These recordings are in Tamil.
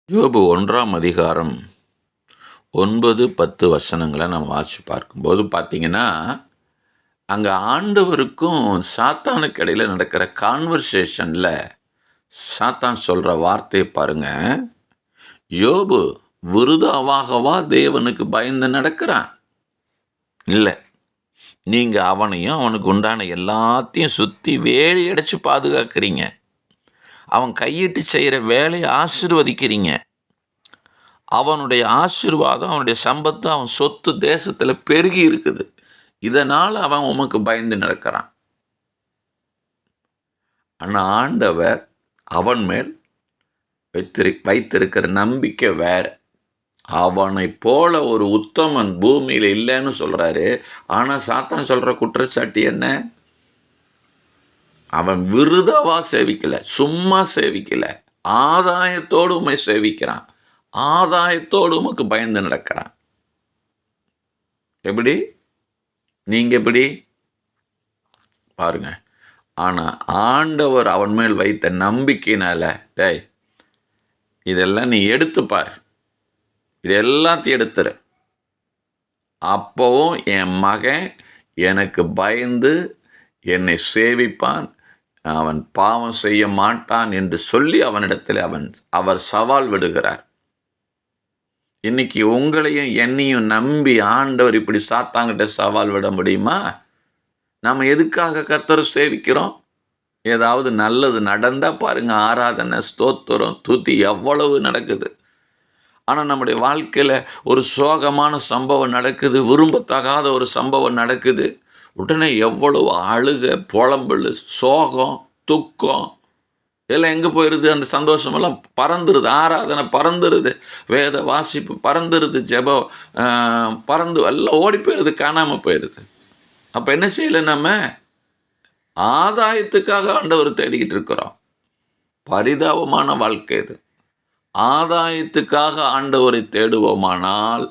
யோபு 1ஆம் அதிகாரம் 9, 10 வசனங்களை நம்ம வாசித்து பார்க்கும்போது பார்த்தீங்கன்னா, அங்கே ஆண்டவருக்கும் சாத்தானுக்கு இடையில் நடக்கிற கான்வர்சேஷனில் சாத்தான் சொல்கிற வார்த்தையை பாருங்க. யோபு விருதாவாகவா தேவனுக்கு பயந்து நடக்கிறான்? இல்லை, நீங்கள் அவனையும் அவனுக்கு உண்டான எல்லாத்தையும் சுற்றி வேலி அடைச்சி பாதுகாக்கிறீங்க. அவன் கையிட்டு செய்கிற வேலையை ஆசீர்வதிக்கிறீங்க. அவனுடைய ஆசீர்வாதம், அவனுடைய சம்பத்து, அவன் சொத்து தேசத்தில் பெருகி இருக்குது. இதனால் அவன் உமக்கு பயந்து நடக்கிறான். ஆனால் ஆண்டவர் அவன் மேல் வைத்திருக்கிற நம்பிக்கை வேற. அவனை போல ஒரு உத்தமன் பூமியில் இல்லைன்னு சொல்கிறாரு. ஆனால் சாத்தான் சொல்கிற குற்றச்சாட்டு என்ன? அவன் விருதாவா சேவிக்கலை, சும்மா சேவிக்கலை, ஆதாயத்தோடு உண்மை சேவிக்கிறான். ஆதாயத்தோடு உமக்கு பயந்து நடக்கிறான். எப்படி? நீங்கள் எப்படி பாருங்க. ஆனால் ஆண்டவர் அவன் மேல் வைத்த நம்பிக்கையினால, இதெல்லாம் நீ எடுத்துப்பார், இது எல்லாத்தையும் எடுத்துரு, அப்போவும் என் மகன் எனக்கு பயந்து என்னை சேவிப்பான், அவன் பாவம் செய்ய மாட்டான் என்று சொல்லி அவனிடத்தில் அவர் சவால் விடுகிறார். இன்னைக்கு உங்களையும் என்னையும் நம்பி ஆண்டவர் இப்படி சாத்தாங்கிட்ட சவால் விட முடியுமா? நம்ம எதுக்காக கர்த்தரை சேவிக்கிறோம்? ஏதாவது நல்லது நடந்தால் பாருங்க, ஆராதனை, ஸ்தோத்திரம், துதி எவ்வளவு நடக்குது. ஆனால் நம்முடைய வாழ்க்கையில் ஒரு சோகமான சம்பவம் நடக்குது, விரும்பத்தகாத ஒரு சம்பவம் நடக்குது, உடனே எவ்வளவு அழுக, புலம்பல், சோகம், துக்கம் எல்லாம் எங்கே போயிடுது? அந்த சந்தோஷமெல்லாம் பறந்துடுது, ஆராதனை பறந்துடுது, வேத வாசிப்பு பறந்துடுது, ஜெபம் பறந்து எல்லாம் ஓடி போயிடுது, காணாமல் போயிடுது. அப்போ என்ன செய்யலை? நம்ம ஆதாயத்துக்காக ஆண்டவர் தேடிக்கிட்டு இருக்கிறோம். பரிதாபமான வாழ்க்கை இது. ஆதாயத்துக்காக ஆண்டவரை தேடுவோமானால்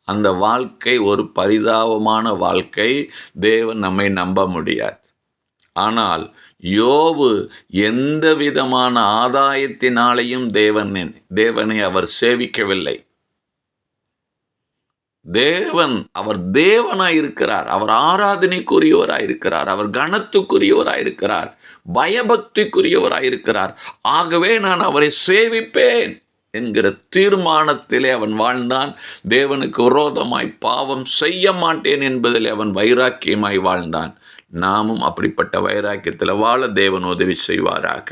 அந்த வாழ்க்கை ஒரு பரிதாபமான வாழ்க்கை. தேவன் நம்மை நம்ப முடியாது. ஆனால் யோபு எந்த விதமான ஆதாயத்தினாலேயும் தேவனை அவர் சேவிக்கவில்லை. அவர் தேவனாயிருக்கிறார், அவர் ஆராதனைக்குரியவராயிருக்கிறார், அவர் கனத்துக்குரியவராயிருக்கிறார், பயபக்திக்குரியவராயிருக்கிறார். ஆகவே நான் அவரை சேவிப்பேன் என்கிற தீர்மானத்திலே அவன் வாழ்ந்தான். தேவனுக்கு விரோதமாய் பாவம் செய்ய மாட்டேன் என்பதில் அவன் வைராக்கியமாய் வாழ்ந்தான். நாமும் அப்படிப்பட்ட வைராக்கியத்தில் வாழ தேவன் உதவி செய்வாராக.